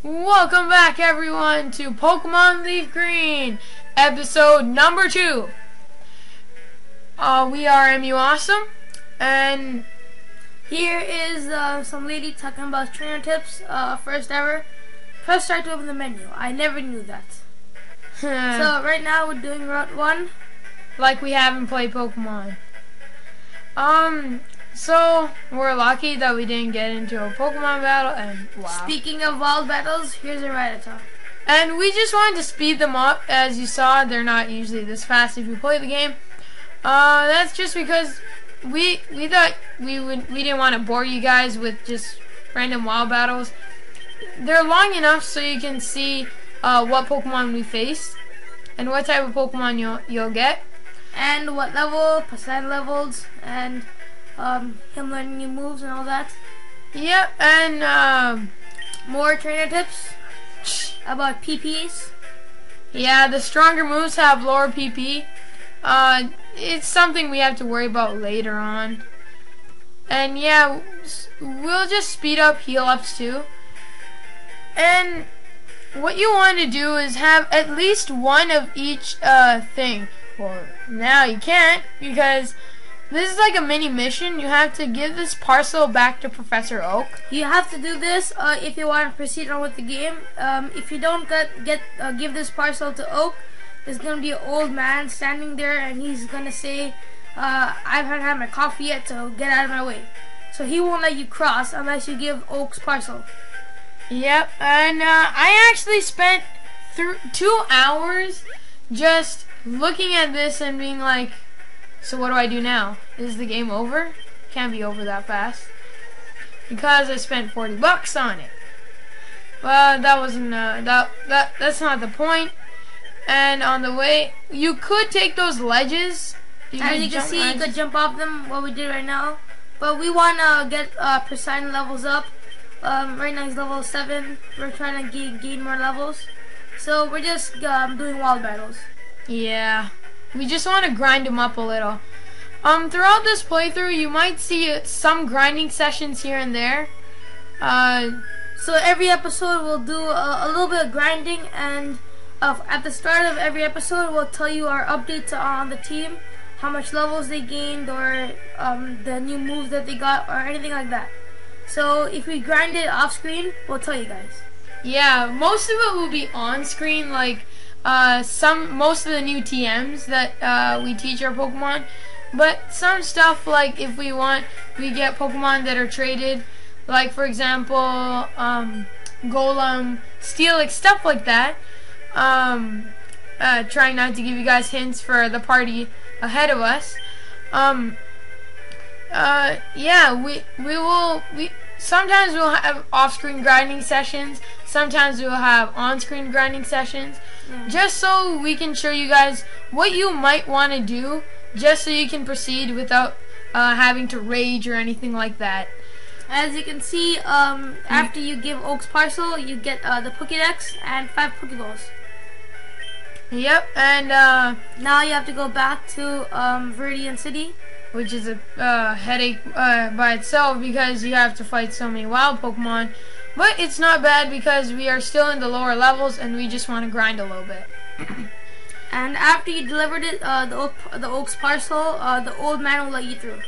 Welcome back, everyone, to Pokemon Leaf Green, episode number 2. We are Emuawesome, and here is some lady talking about trainer tips. First ever, press start to open the menu. I never knew that. So right now we're doing Route 1. Like we haven't played Pokemon. So we're lucky that we didn't get into a Pokemon battle, and wow. Speaking of wild battles, here's a Rattata. And we just wanted to speed them up. As you saw, they're not usually this fast if you play the game. That's just because we thought we didn't want to bore you guys with just random wild battles. They're long enough so you can see what Pokemon we face and what type of Pokemon you'll get, and what level, percent levels, and him learning new moves and all that. Yep, and more trainer tips about PPs. Yeah, the stronger moves have lower PP. It's something we have to worry about later on. And yeah, we'll just speed up heal ups too. And what you want to do is have at least one of each thing. Well, now you can't, because this is like a mini mission. You have to give this parcel back to Professor Oak. You have to do this if you want to proceed on with the game. If you don't give this parcel to Oak, there's gonna be an old man standing there, and he's gonna say, "I haven't had my coffee yet, so get out of my way." So he won't let you cross unless you give Oak's parcel. Yep, and I actually spent 2 hours just looking at this and being like, so what do I do now? Is the game over? Can't be over that fast, because I spent $40 on it. But that wasn't that's not the point. And on the way, you could take those ledges. As you can see, you could jump off them. What we did right now, but we want to get Poseidon levels up. Right now he's level 7. We're trying to gain more levels, so we're just doing wild battles. Yeah. We just want to grind them up a little. Throughout this playthrough, you might see some grinding sessions here and there. So every episode we'll do a little bit of grinding, and at the start of every episode we'll tell you our updates on the team, how much levels they gained, or the new moves that they got, or anything like that. So if we grind it off screen, we'll tell you guys. Yeah, most of it will be on screen, like most of the new TMs that we teach our Pokemon, but some stuff, like if we get Pokemon that are traded, like for example Golem, Steelix, stuff like that. Trying not to give you guys hints for the party ahead of us. Yeah, we sometimes we'll have off-screen grinding sessions. Sometimes we'll have on-screen grinding sessions, just so we can show you guys what you might want to do, just so you can proceed without having to rage or anything like that. As you can see, after you give Oak's parcel, you get the Pokédex and 5 Pokeballs. Yep, and now you have to go back to Viridian City, which is a headache by itself, because you have to fight so many wild Pokemon. But it's not bad, because we are still in the lower levels and we just want to grind a little bit. And after you delivered it, the Oak's parcel, the old man will let you through.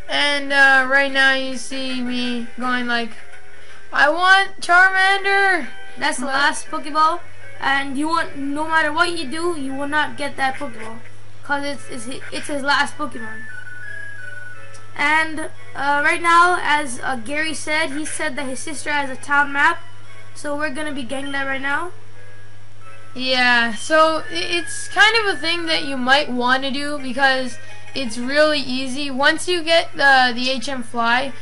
And right now you see me going like, I want Charmander! That's the last Pokeball, and no matter what you do, you will not get that Pokeball, because it's his last Pokemon. And right now, as Gary said, he said that his sister has a town map, so we're gonna be getting that right now. Yeah, so it's kind of a thing that you might want to do, because it's really easy. Once you get the HM Fly,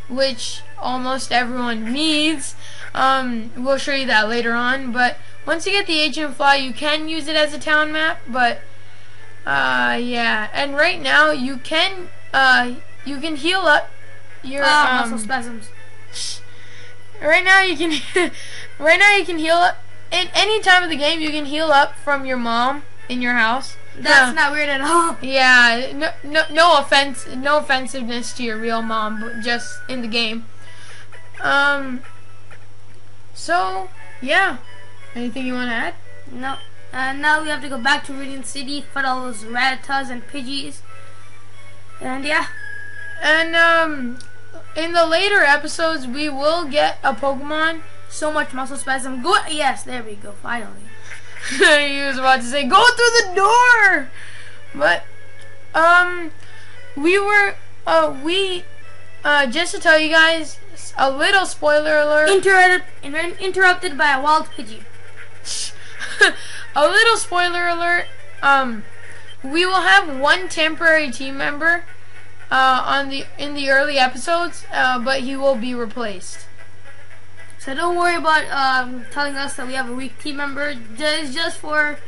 which almost everyone needs, we'll show you that later on, but once you get the HM Fly, you can use it as a town map. But yeah, and right now you can heal up your muscle spasms. Right now you can heal up at any time of the game. You can heal up from your mom in your house. That's not weird at all. Yeah, no offensiveness to your real mom, but just in the game. So, yeah. Anything you want to add? No. Now we have to go back to Radiant City, fight all those Rattatas and Pidgeys. And yeah. And in the later episodes, we will get a Pokemon. So much muscle spasm. Go. Yes, there we go. Finally. He was about to say, "Go through the door," but we just to tell you guys a little spoiler alert. Interrupted by a wild Pidgey. A little spoiler alert. We will have one temporary team member in the early episodes, but he will be replaced. So don't worry about telling us that we have a weak team member. It's just for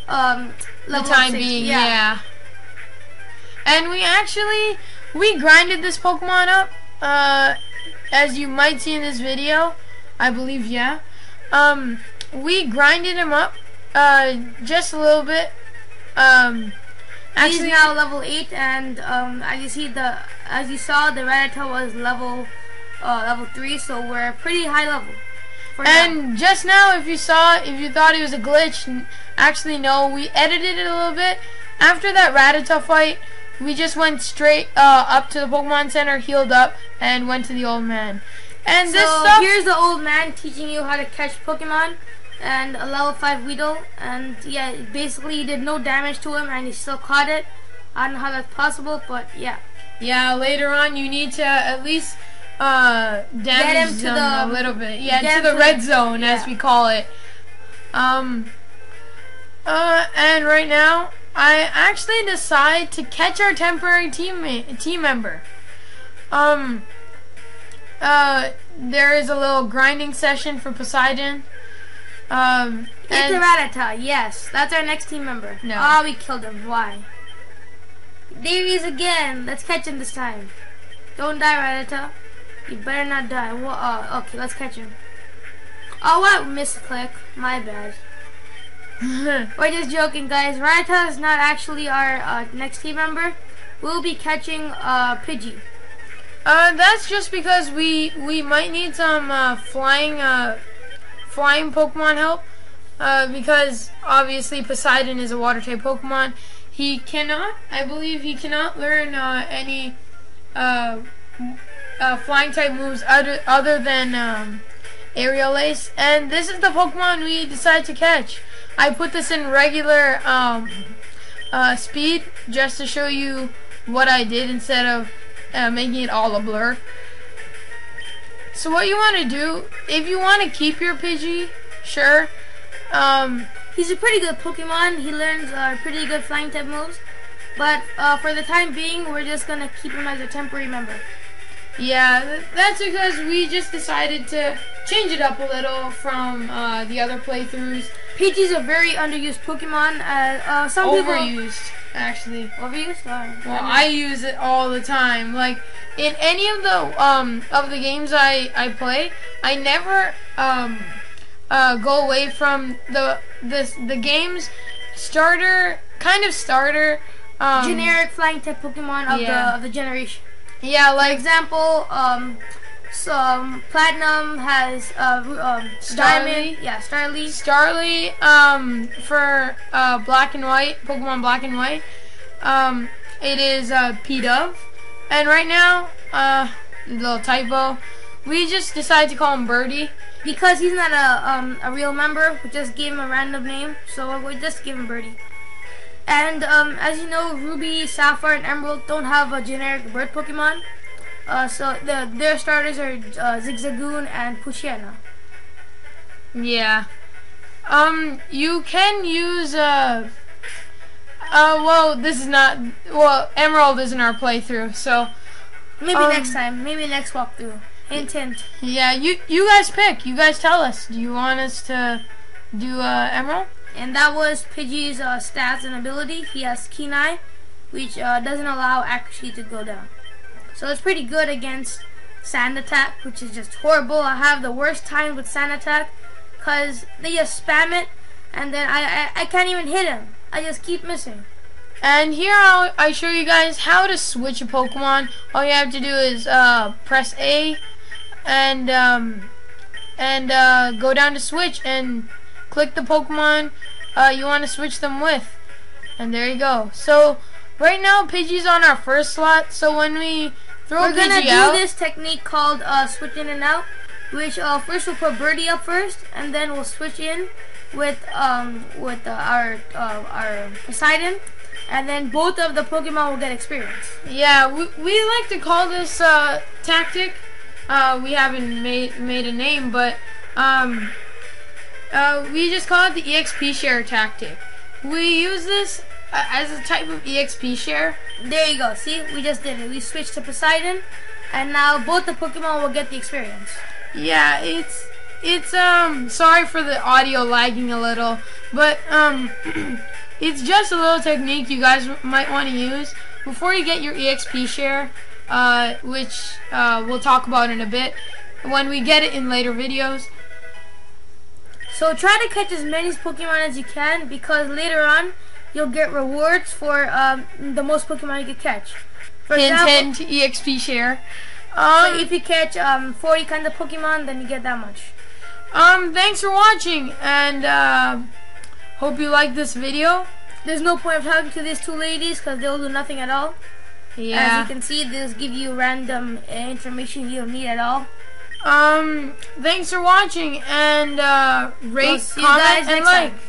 the time being, yeah. And we grinded this Pokemon up, as you might see in this video. I believe, yeah. We grinded him up just a little bit. He's now level 8, and as you saw, the Rattata was level 3, so we're pretty high level. And just now, if you thought it was a glitch, actually no, we edited it a little bit. After that Rattata fight, we just went straight up to the Pokemon Center, healed up, and went to the old man. And so here's the old man teaching you how to catch Pokemon, and a level 5 Weedle, and yeah, basically you did no damage to him and he still caught it. I don't know how that's possible, but yeah. Yeah, later on you need to at least damage them a little bit. Yeah, to the red zone, as we call it. And right now, I actually decide to catch our temporary team member. There is a little grinding session for Poseidon. And the Rattata, yes. That's our next team member. No. Oh, we killed him. Why? There he is again. Let's catch him this time. Don't die, Rattata. You better not die. Okay, let's catch him. Oh, what? Misclick. My bad. We're just joking, guys. Rattata is not actually our next team member. We'll be catching Pidgey. That's just because we might need some flying Pokemon help. Because obviously Poseidon is a water type Pokemon. I believe he cannot learn any flying type moves other than Aerial Ace, and this is the Pokemon we decided to catch. I put this in regular speed just to show you what I did instead of making it all a blur. So what you want to do, if you want to keep your Pidgey, sure. He's a pretty good Pokemon. He learns pretty good flying type moves. But for the time being, we're just going to keep him as a temporary member. Yeah, that's because we just decided to change it up a little from the other playthroughs. Pidgey's a very underused Pokemon. Some overused, actually. Overused? Well, I use it all the time. Like in any of the games I play, I never go away from the game's starter generic flying type Pokemon of the generation. Yeah, like example, Platinum has Diamond, Starly. For Black and White, Pokemon Black and White, it is P-Dove. And right now, little typo, we just decided to call him Birdie. Because he's not a real member, we just gave him a random name, so we just give him Birdie. And as you know, Ruby, Sapphire, and Emerald don't have a generic bird Pokemon. So their starters are Zigzagoon and Poochyena. Yeah. You can use well, this is not, well, Emerald isn't our playthrough, so maybe next time, maybe next walkthrough. Hint, hint. Yeah, you guys pick. You guys tell us. Do you want us to do Emerald? And that was Pidgey's stats and ability. He has Keen Eye, which doesn't allow accuracy to go down. So it's pretty good against Sand Attack, which is just horrible. I have the worst time with Sand Attack because they just spam it, and then I can't even hit him. I just keep missing. And here I show you guys how to switch a Pokemon. All you have to do is press A, and and go down to switch and click the Pokemon you want to switch them with. And there you go. So right now Pidgey's on our first slot, so when we throw We're gonna Pidgey out, do this technique called switch in and out, which first we'll put Birdie up first, and then we'll switch in with our Poseidon, and then both of the Pokemon will get experience. yeah, we like to call this tactic. We haven't made a name, but we just call it the EXP share tactic. We use this as a type of EXP share. There you go. See, we just did it. We switched to Poseidon, and now both the Pokemon will get the experience. Yeah, it's sorry for the audio lagging a little, but it's just a little technique you guys might want to use before you get your EXP share, which we'll talk about in a bit when we get it in later videos. So try to catch as many Pokemon as you can, because later on you'll get rewards for the most Pokemon you can catch. For Hint, EXP share. So if you catch 40 kinds of Pokemon, then you get that much. Thanks for watching, and hope you like this video. There's no point of talking to these two ladies because they'll do nothing at all. Yeah. As you can see, they'll give you random information you don't need at all. Thanks for watching, and rate, We'll see you comment, guys and next like. time.